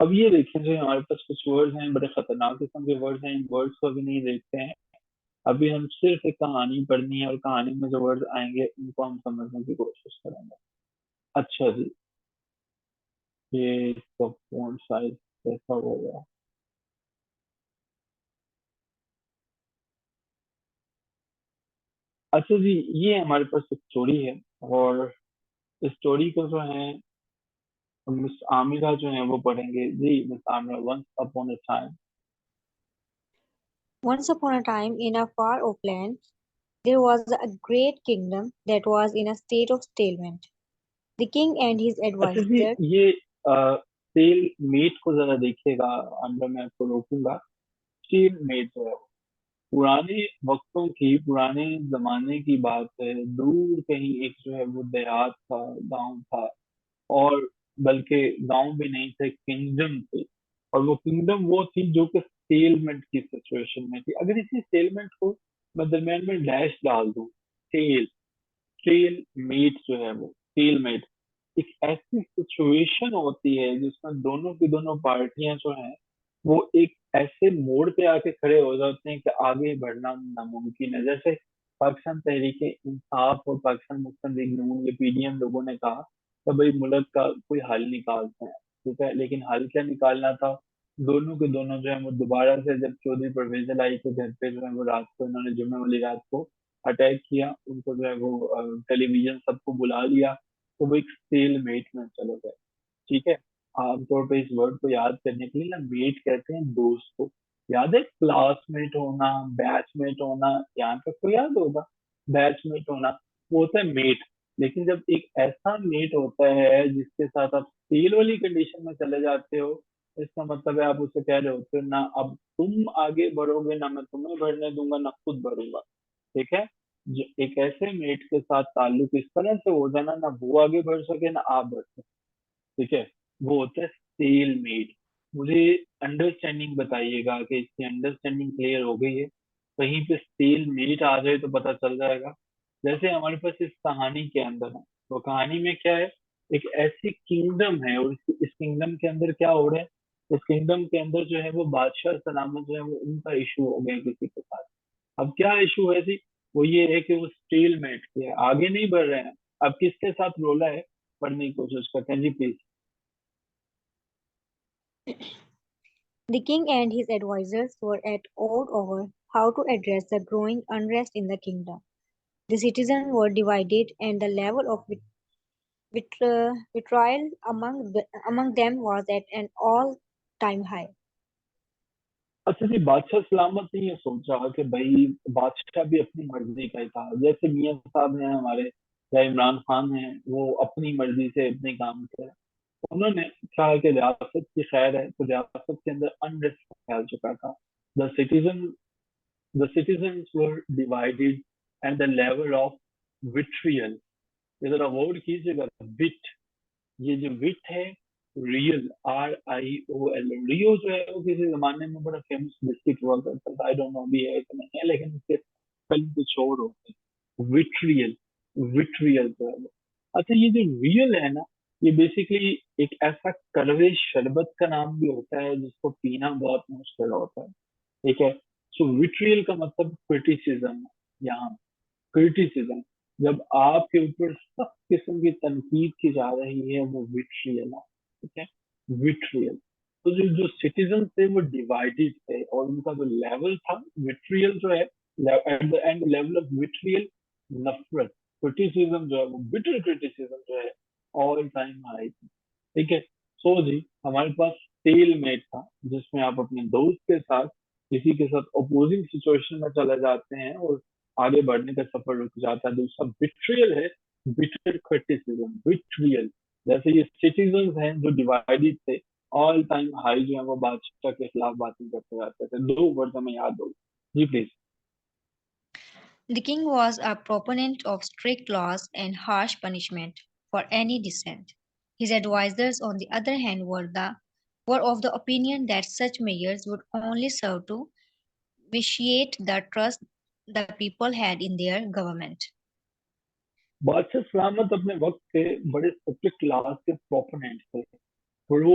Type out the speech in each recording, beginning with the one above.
अब ये देखें जो हमारे पास कुछ वर्ड्स हैं, बड़े खतरनाक किस्म के वर्ड्स हैं, इन वर्ड्स को अभी नहीं देखते हैं। अभी हम सिर्फ एक कहानी पढ़नी है और कहानी में जो वर्ड आएंगे उनको हम समझने की कोशिश करेंगे। अच्छा जी, ये इसका फॉन्ट साइज कैसा होगा? अच्छा जी, ये हमारे पास एक स्टोरी है, और इस स्टोरी को जो है मिस आमिरा जो है वो पढ़ेंगे जी। Miss Amira, once upon a time. Once upon a time, in a far off land, there was a great kingdom that was in a state of stalemate. The king and his अच्छा जी, advisors. ये cell met को जरा देखिएगा, अंदर मैं आपको रोकूंगा। Cell met जो है, पुराने वक्तों की, पुराने जमाने की बात है। दूर कहीं एक जो है वो देहात था, गांव था, और बल्कि गांव भी नहीं थे, किंगडम थे। और वो किंगडम वो थी जो कि स्टेलमेंट की सिचुएशन में थी। अगर इसी स्टेलमेंट को मैं दरम्यान में डैश डाल दूं, स्टेल, स्टेल मेट जो है वो स्टेल मेट एक ऐसी सिचुएशन होती है जिसमें दोनों की दोनों पार्टियां जो हैं वो एक ऐसे मोड़ पे आके खड़े हो जाते हैं कि आगे बढ़ना नामुमकिन है। जैसे पाकिस्तान तहरीक इंसाफ और पाकिस्तान मुस्लिम लीग नून, ये पीडीएम लोगों ने कहा कि भाई मुल्क का कोई हल निकालते हैं, ठीक है, लेकिन हल क्या निकालना था? दोनों के दोनों जो है वो दोबारा से, जब चौधरी परवेज लाई के घर पे जो है वो रात को उन्होंने जुम्मे वाली रात को अटैक किया, उनको जो है वो टेलीविजन सबको बुला लिया, तो वो एक सेल मेट में चले गए। ठीक है, आमतौर पे इस वर्ड को याद करने के लिए ना मेट कहते हैं दोस्त को। याद है क्लासमेट होना, बैचमेट होना, यहाँ तक तो याद होगा। बैचमेट होना वो होता है मेट। लेकिन जब एक ऐसा मेट होता है जिसके साथ आप सेल वाली कंडीशन में चले जाते हो, इसका मतलब है आप उसे कह रहे होते हो ना अब तुम आगे बढ़ोगे, ना मैं तुम्हें बढ़ने दूंगा, ना खुद बढ़ूंगा। ठीक है, जो एक ऐसे मेट के साथ ताल्लुक इस तरह से हो जाना, ना वो आगे बढ़ सके ना आप बढ़ सके। ठीक है, वो होता है सेल मेट। मुझे अंडरस्टैंडिंग बताइएगा कि इसकी अंडरस्टैंडिंग क्लियर हो गई है। कहीं पे सेल मेट आ जाए तो पता चल जाएगा। जैसे हमारे पास इस कहानी के अंदर है, तो कहानी में क्या है? एक ऐसी किंगडम है, और इस किंगडम के अंदर क्या हो रहा है? इस किंगडम के अंदर जो है वो बादशाह सलामत जो है वो उनका इशू हो गया किसी के साथ। अब क्या इशू है जी? वो ये है कि वो स्टील मेट के आगे नहीं बढ़ रहे हैं। अब किसके साथ रोला है, पढ़ने की कोशिश करते हैं जी please. The king and his advisors were at odds over how to address the growing unrest in the kingdom. The citizens were divided, and the level of vitriol among them was at an all-time high. अच्छा जी, बादशाह सलामत ने ये सोचा कि भाई बादशाह भी अपनी मर्जी का ही था। जैसे मियां साहब हैं हमारे, या इमरान खान हैं, वो अपनी मर्जी से अपने काम किया। उन्होंने कहा कि रियासत की खैर है, तो रियासत के अंदर अनरेस्ट फैल चुका था। The citizen the citizens were divided, and the level of vitriol, ये जरा गौर कीजिएगा, विट, ये जो विट है, रियल, RIOL, रियो जो है वो किसी जमाने में बड़ा फेमस बिस्किट हुआ करता था। आई डोंट नो अभी है कि नहीं है, लेकिन उसके स्पेलिंग कुछ और होते हैं। विट्रियल, विट्रियल जो है वो। अच्छा, ये जो रियल है ना, ये बेसिकली एक ऐसा कड़वे शरबत का नाम भी होता है जिसको पीना बहुत मुश्किल होता है। ठीक है, सो विट्रियल का मतलब क्रिटिसिज्म है यहाँ। क्रिटिसिज्म, जब आपके ऊपर सख्त किस्म की तनकीद की जा रही है, वो विट्रियल है। ठीक है, विट्रियल। तो जो जो सिटीजन थे वो डिवाइडेड थे, और उनका जो लेवल था विट्रियल जो है, at the end level of vitriol, नफरत, क्रिटिसिज्म जो है वो बिटर क्रिटिसिज्म जो है ऑल टाइम हाई थी। ठीक है, सो जी हमारे पास टेल मेट था, जिसमें आप अपने दोस्त के साथ किसी के साथ अपोजिंग सिचुएशन में चले जाते हैं और आगे बढ़ने का सफर रुक जाता है। दूसरा बिट्रियल है, बिटर क्रिटिसिज्म, बिट्रियल। जैसे ये सिटीजन हैं जो डिवाइडेड थे, ऑल टाइम हाई जो है वो बादशाह के खिलाफ बातें करते जाते थे। दो वर्ड हमें याद हो जी please. The king was a proponent of strict laws and harsh punishment for any dissent. His advisers, on the other hand, were of the opinion that such measures would only serve to vitiate the trust the people had in their government. बादशाह सलामत अपने वक्त के बड़े strict laws के proponent थे, और वो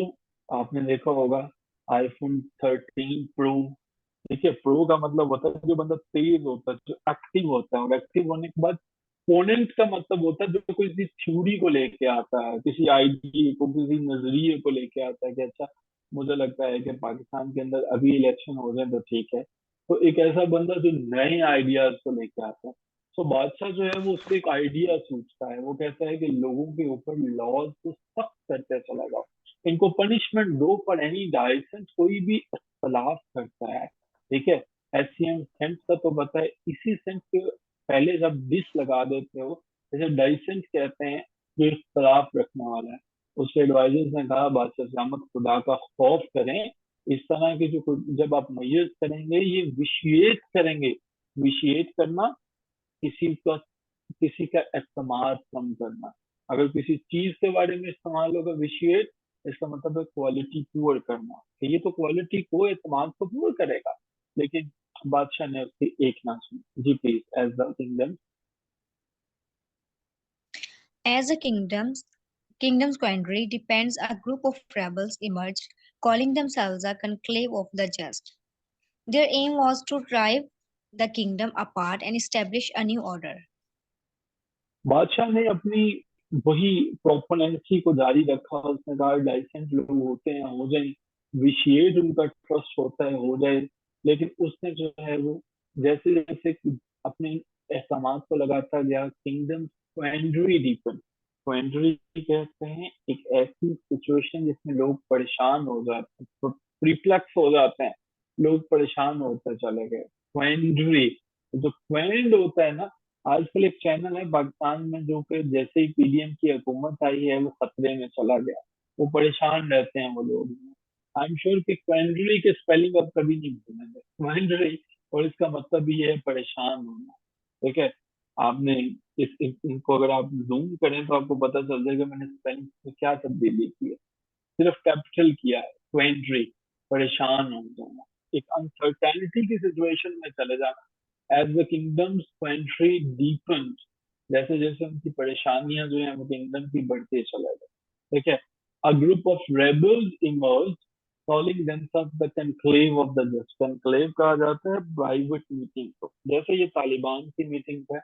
आपने देखा होगा आईफोन 13 प्रो। देखिए प्रो का मतलब होता है जो बंदा तेज होता है, जो एक्टिव होता है, और एक्टिव होने के बाद पोनेंट का मतलब होता है जो किसी थ्योरी को लेके आता है, किसी आइडिया को, किसी नजरिए को लेके आता है कि अच्छा मुझे लगता है कि पाकिस्तान के अंदर अभी इलेक्शन हो जाए तो ठीक है। तो एक ऐसा बंदा जो नए आइडियाज को लेके आता है। तो बादशाह जो है वो उसको एक आइडिया सूझता है, वो कहता है कि लोगों के ऊपर लॉज को सख्त करते चला जाओ, इनको पनिशमेंट दो फॉर एनी लाइसेंस, कोई भी इख्तलाफ करता है। ठीक है। एससीएम सेंस का तो पता है, इसी सेंस के पहले जब डिस लगा देते हो, जैसे डाइसेंस कहते हैं जो इख्तलाफ रखने वाला है। उसके एडवाइजर्स ने कहा बादशाह सलामत खुदा का खौफ करें, इस तरह के जो जब आप मैयत करेंगे ये विशिएट करेंगे। विशिएट करना किसी का किसी का एतमाद कम करना। अगर किसी चीज के बारे में इस्तेमाल होगा विशिएट, इसका मतलब है क्वालिटी पुअर करना, कि ये तो क्वालिटी को एतमाद को पुअर करेगा। लेकिन बादशाह ने उसकी एक ना सुनी। जी please as the kingdom. As a kingdom's quandary depends, a group of rebels emerged, calling themselves a conclave of the just. Their aim was to drive the kingdom apart and establish a new order. बादशाह ने अपनी वही प्रोपोनेंसी को जारी रखा। उसने कहा licence लोग होते हैं हो जाए, विशिएट उनका ट्रस्ट होता है हो जाए। लेकिन उसने जो है वो जैसे जैसे अपने एहकामात को लगाता गया, किंगडम क्वेंड्री डीपन। क्वेंड्री कहते हैं एक ऐसी सिचुएशन जिसमें लोग परेशान हो जाते हैं, प्रीप्लेक्स हो जाते हैं, लोग परेशान होते चले गए। क्वेंड्री, जो क्वेंड होता है ना, आजकल एक चैनल है पाकिस्तान में जो कि जैसे ही पीडीएम की हुकूमत आई है वो खतरे में चला गया, वो परेशान रहते हैं वो लोग। आई एम श्योर कि क्वेंडरी के स्पेलिंग अब कभी नहीं भूलेंगे, क्वेंडरी। और इसका मतलब ये है परेशान होना। ठीक है। आपने इनको अगर आप जूम करें तो आपको पता चल जाएगा मैंने स्पेलिंग में क्या तब्दीली की है। सिर्फ कैपिटल किया है, क्वेंडरी, परेशान हो जाना, एक अनसर्टेनिटी की सिचुएशन में चले जाना। as the kingdom's country deepened, जैसे जैसे उनकी परेशानियां जो है वो किंगडम की बढ़ते चला गया। ठीक है। A group of rebels emerged, calling themselves the conclave of the just। conclave कहा जाता है प्राइवेट मीटिंग को, जैसे ये तालिबान की मीटिंग है,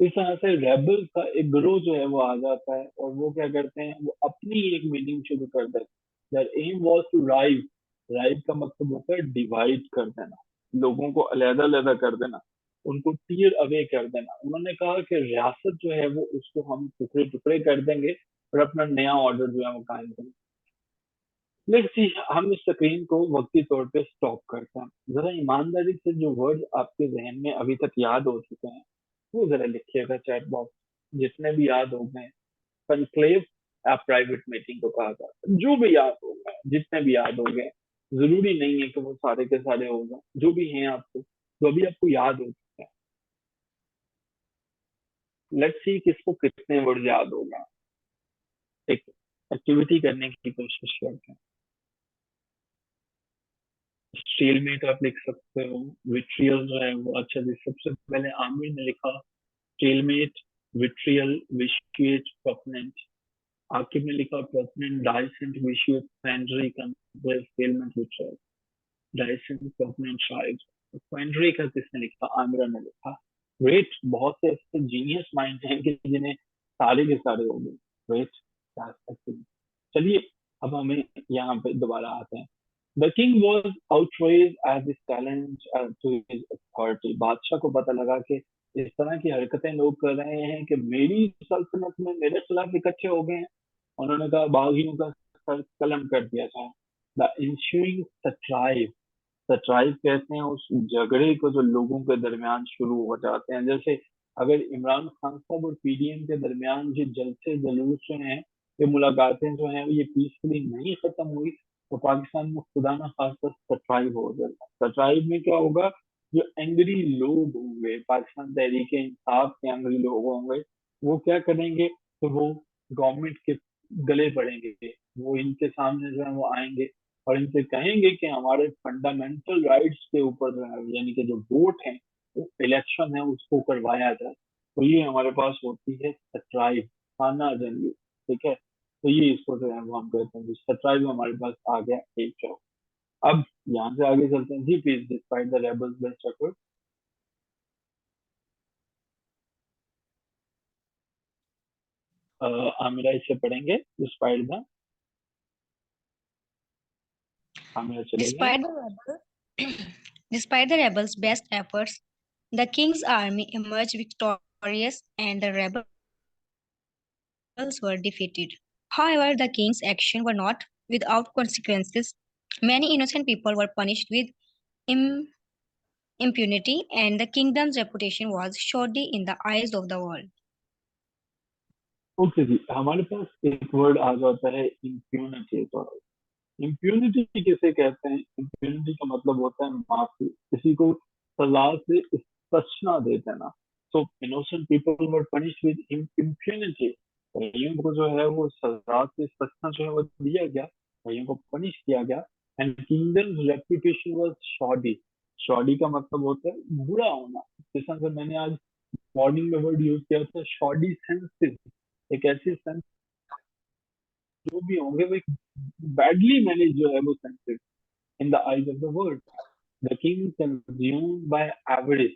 इस तरह से रेबल्स का एक ग्रोह जो है वो आ जाता है और वो क्या करते हैं, वो अपनी एक मीटिंग शुरू कर देते हैं। Their aim was to राइव। राइव का मतलब होता है डिवाइड कर देना, लोगों को अलग अलग कर देना, उनको टीयर अवे कर देना। उन्होंने कहा कि रियासत जो है वो उसको हम टुकड़े टुकड़े कर देंगे और अपना नया ऑर्डर जो है वो कायम करेंगे। लेट्स सी, हम इस स्क्रीन को वक्ती तौर पे स्टॉप करते हैं। जरा ईमानदारी से जो वर्ड आपके जहन में अभी तक याद हो चुके हैं वो जरा लिखिएगा चैट बॉक्स, जितने भी याद हो गए। कनक्लेव आप प्राइवेट मीटिंग को कहा था, जो भी याद हो गए, जितने भी याद हो गए, जरूरी नहीं है कि वो सारे के सारे हो गए, जो भी हैं आपको, जो अभी आपको याद हो चुके हैं। लेट्स सी किसको कितने वर्ड याद होगा। एक एक्टिविटी करने की कोशिश करते हैं। स्टेलमेट आप लिख सकते हो। विट्रियल जो है वो, अच्छा जी, सबसे पहले आमिर ने लिखा stalemate, vitriol, vitiate, proponent. Aqib ने लिखा proponent, dissent, vitiate, secondary, compress, stalemate, vitriol, dissent, proponent, shied. Secondary का किसने लिखा? आमिर ने लिखा। ग्रेट, बहुत से ऐसे जीनियस माइंड हैं कि जिन्हें सारे के सारे हो गए। ग्रेट। चलिए अब हमें यहाँ पे दोबारा आते हैं। The king was outraged at this challenge to his authority। बादशाह को पता लगा कि इस तरह की हरकतें लोग कर रहे हैं कि मेरी सल्तनत में मेरे खिलाफ इकट्ठे हो गए हैं। उन्होंने कहा बागियों का सर कलम कर दिया जाए। द ensuing strife, स्ट्राइक कहते हैं उस झगड़े को जो लोगों के दरमियान शुरू हो जाते हैं। जैसे अगर इमरान खान साहब और पीडीएम के दरमियान जो जलसे जुलूस जो हैं, ये मुलाकातें जो हैं ये पीसफुली नहीं खत्म हुई तो पाकिस्तान में खुदा ना खास्ता स्ट्राइक हो जाएगा। स्ट्राइक में क्या होगा, जो एंग्री लोग होंगे, पाकिस्तान तहरीक इंसाफ के एंग्री लोग होंगे, वो क्या करेंगे, तो वो गवर्नमेंट के गले पड़ेंगे, वो इनके सामने जो है वो आएंगे और इनसे कहेंगे कि हमारे फंडामेंटल राइट्स के ऊपर जो है यानी कि जो वोट है, वो इलेक्शन है, उसको करवाया जाए। तो ये हमारे पास होती है स्ट्राइक, खाना जंगी। ठीक है। तो ये इसको जो है वो हम कहते हैं। 27 में हमारे पास आ गया एक जॉब। अब यहाँ से आगे चलते हैं जी। Please despite the rebels best effort. Amira इसे पढ़ेंगे। डिस्पाइट द, आमिरा चले गए। Despite the despite the rebels' best efforts, the king's army emerged victorious and the rebels were defeated. However, the king's actions were not without consequences. Many innocent people were punished with im- impunity, and the kingdom's reputation was shoddy in the eyes of the world. Okay जी, हमारे पास एक word आ जाता है impunity. तो impunity किसे कहते हैं? इम्प्यूनिटी का मतलब होता है माफी, किसी को सजा से बचना दे देना। So innocent people were punished with impunity. कईयों को जो है वो सजा से बचना जो है वो दिया गया, कईयों को पनिश किया गया। And kingdom reputation was shoddy. Shoddy का मतलब होता है बुरा होना। जैसा कि मैंने आज मॉर्निंग में वर्ड यूज किया था, शॉडी सेंसेस। एक ऐसी सेंस जो भी होंगे वो एक बैडली मैनेज जो है वो senses in the eyes of the world. The king consumed by average.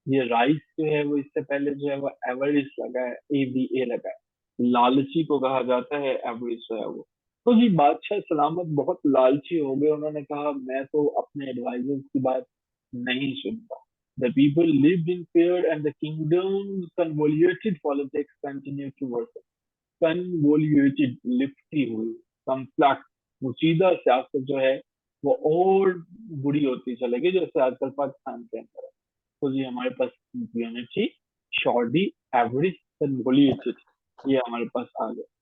ये राइस जो है वो इससे पहले जो है वो एवरेज लगा है, AVA लगा है। लालची को कहा जाता है एवरेज जो है वो। तो जी बादशाह सलामत बहुत लालची हो गए। उन्होंने कहा मैं तो अपने एडवाइजर्स की बात नहीं सुनता। The people lived in fear and the kingdom's convoluted politics continued to worsen. Convoluted, लिपटी हुई, कम्प्लेक्स, मुचीदा सियासत जो है वो और बुरी होती चलेगी, जैसे आजकल पाकिस्तान के अंदर है। तो जी हमारे पास यूनिटी, शॉर्डी, एवरेज, कन्वोल्यूटेड, ये हमारे पास आ गया।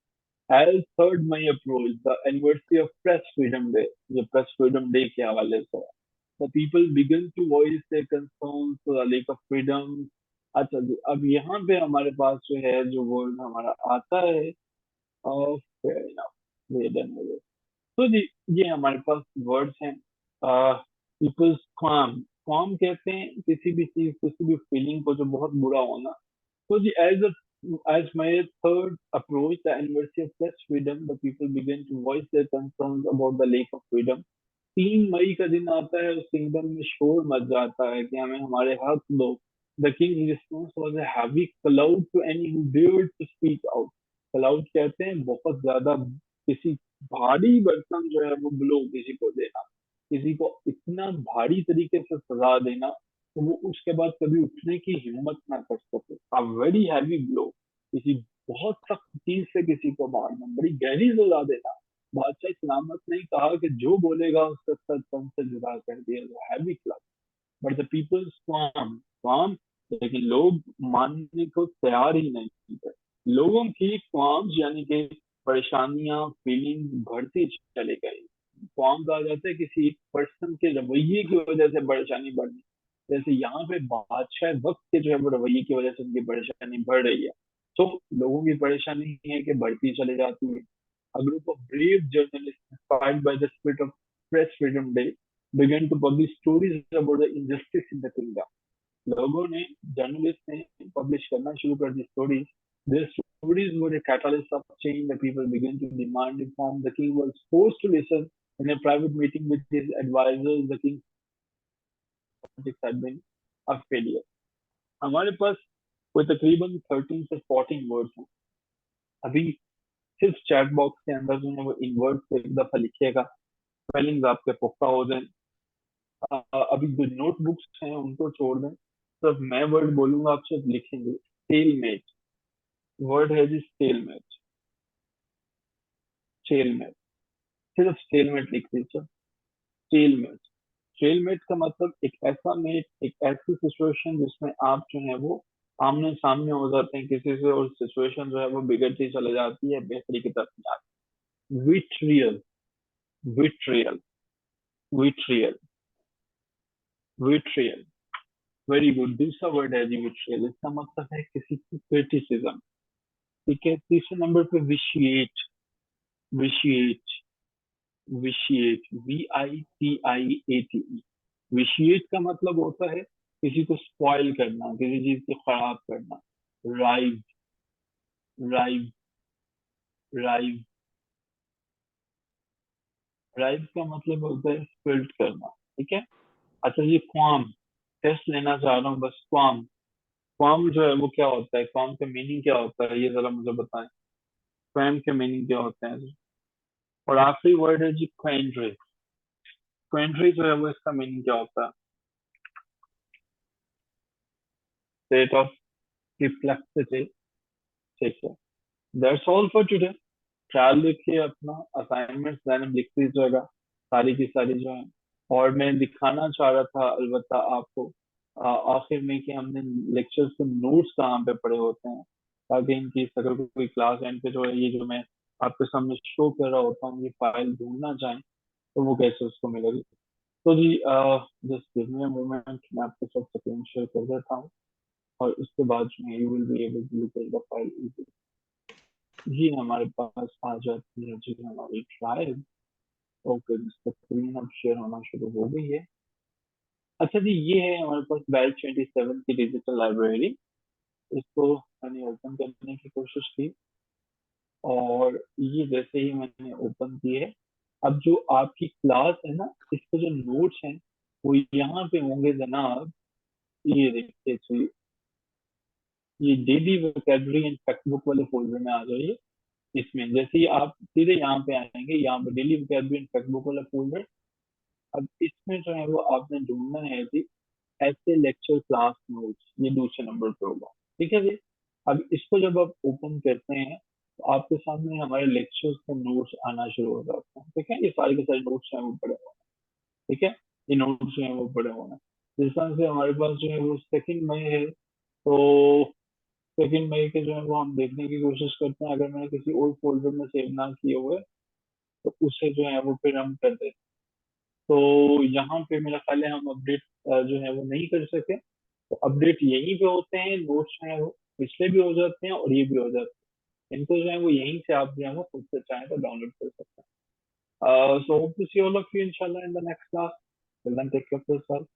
As 3rd May approached, the anniversary of Press Freedom Day, ये प्रेस फ्रीडम डे के हवाले से है। The people begin to voice their concerns to the lack of freedom। अच्छा जी, अब यहाँ पे हमारे पास जो है जो वर्ड हमारा आता है, fair enough, we're done with it। तो जी ये हमारे पास वर्ड्स हैं। पीपल्स क्वाम, क्वाम कहते हैं किसी भी चीज, किसी भी फीलिंग को जो बहुत बुरा होना। तो जी as my third approach the anniversary of press freedom, the people began to voice their concerns about the lack of freedom। 3 मई का दिन आता है, उस किंगडम में शोर मच जाता है कि हमें हमारे हक दो। The king response was a heavy cloud to any who dared to speak out. Cloud कहते हैं बहुत ज्यादा, किसी भारी बर्तन जो है वो ब्लो किसी को देना, किसी को इतना भारी तरीके से सजा देना तो वो उसके बाद कभी उठने की हिम्मत ना कर सके। अ वेरी हैवी ब्लो, किसी बहुत सख्त चीज से किसी को मारना, बड़ी गहरी सजा देना। बादशाह सलामत ने कहा कि जो बोलेगा उसका सर तन से जुदा कर दिया जाए, heavy club. But the people swam swam, लेकिन लोग मानने को तैयार ही नहीं थे। लोगों की क्वाम्स यानी कि परेशानियां, फीलिंग बढ़ती चली गई। क्वाम कहा जाता है किसी एक पर्सन के रवैये की वजह से परेशानी बढ़नी। जैसे यहाँ पे बादशाह वक्त के जो है वो रवैये की वजह से उनकी परेशानी बढ़ रही है। तो लोगों की परेशानी है कि बढ़ती चली जाती है। A group of brave journalists inspired by the spirit of Press Freedom Day began to publish stories about the injustice in the kingdom। लोगों ने, जर्नलिस्ट ने पब्लिश करना शुरू कर the stories. Their stories were a catalyst of change। The people began to demand reform। The king was forced to listen in a private meeting with his advisors। The king's politics had been a failure। हमारे पास कोई तकरीबन 13 से 14 words हैं। अभी सिर्फ chat box के अंदर जो है वो इन वर्ड्स को एक दफा लिखिएगा, स्पेलिंग आपके पुख्ता हो जाए। अभी जो नोटबुक्स हैं उनको छोड़ दें, सिर्फ मैं वर्ड बोलूंगा आप सिर्फ लिखेंगे। स्टेलमेट, वर्ड है जी स्टेलमेट। स्टेलमेट, सिर्फ स्टेलमेट लिख दीजिए। स्टेलमेट, स्टेलमेट का मतलब एक ऐसा मेट, एक ऐसी सिचुएशन जिसमें आप जो है वो आमने सामने हो जाते हैं किसी से और सिचुएशन जो है वो बिगड़ती चली जाती है, बेहतरी की तरफ नहीं आती। Vitriol, vitriol, vitriol, vitriol, very good. दूसरा वर्ड है जी विट्रियल। इसका मतलब है किसी की क्रिटिसिज्म। ठीक है। तीसरे नंबर पे vitiate, vitiate, vitiate, VITIATE। Vitiate का मतलब होता है किसी को स्पॉइल करना, किसी चीज को खराब करना। राइव, राइव, राइव, राइज का मतलब होता है स्पिल्ट करना, ठीक है। अच्छा जी, क्वाम, टेस्ट लेना चाह रहा हूँ बस, क्वाम, क्वाम जो है वो क्या होता है, क्वाम का मीनिंग क्या होता है, ये जरा मुझे बताएं। क्वाम के मीनिंग क्या होते हैं जी? और आखिरी वर्ड है जी क्वेंड्री, क्वेंड्री जो है वो इसका मीनिंग क्या होता है? स्टेट ऑफ परप्लेक्सिटी, ठीक है। That's all for today. ख्याल रखिए अपना, असाइनमेंट्स मैंने लिख दीजिएगा सारी की सारी जो है। और मैं दिखाना चाह रहा था अलबत्ता आपको आखिर में कि हमने लेक्चर्स के नोट्स कहाँ पे पड़े होते हैं, ताकि इनकी अगर कोई क्लास एंड पे जो है ये जो मैं आपके सामने शो कर रहा होता हूँ, ये फाइल ढूंढना चाहें तो वो कैसे उसको मिलेगी। तो जी just give me a moment, मैं आपके साथ स्क्रीन शेयर कर देता हूँ, और उसके बाद जो है you will be able to look at the file. जी हमारे पास आ जाती है जी हमारी ट्रायल। ओके, स्क्रीन अब शेयर होना शुरू हो गई है। अच्छा जी, ये है हमारे पास बैच 27 की डिजिटल लाइब्रेरी। इसको मैंने ओपन करने की कोशिश की, और ये जैसे ही मैंने ओपन की है, अब जो आपकी क्लास है ना, इसके जो नोट्स हैं वो यहाँ पे होंगे जनाब। ये देखिए जी, ये daily vocabulary and fact book वाले फोल्डर में आ जाइए। इसमें जैसे ही आप सीधे यहाँ पे आएंगे, यहाँ पे daily vocabulary and fact book वाला फोल्डर। अब इसमें जो है वो आपने ढूंढना है जी ऐसे लेक्चर क्लास नोट्स, ये दूसरे नंबर पे होगा, ठीक है जी। अब इसको जब आप ओपन करते हैं तो आपके सामने हमारे लेक्चर्स के नोट्स आना शुरू हो जाते हैं, ठीक है। ये सारे के सारे नोट्स हैं वो पड़े हुए हैं, ठीक है। ये नोट्स जो है वो पड़े हुए हैं। जिस तरह से हमारे पास जो है वो 2 मई है, तो 2 मई के जो है वो हम देखने की कोशिश करते हैं। अगर मैंने किसी और फोल्डर में सेव ना किए हुए तो उसे जो है वो फिर हम कर देते हैं। तो यहाँ पे मेरा ख्याल है हम अपडेट जो है वो नहीं कर सके। तो अपडेट यहीं पे होते हैं, नोट्स जो है वो पिछले भी हो जाते हैं और ये भी हो जाते हैं। इनको जो है वो यहीं से आप जो है वो खुद से चाहें तो डाउनलोड कर सकते हैं। So hope to see all of you इंशाल्लाह in the next class. Till then take care of yourself.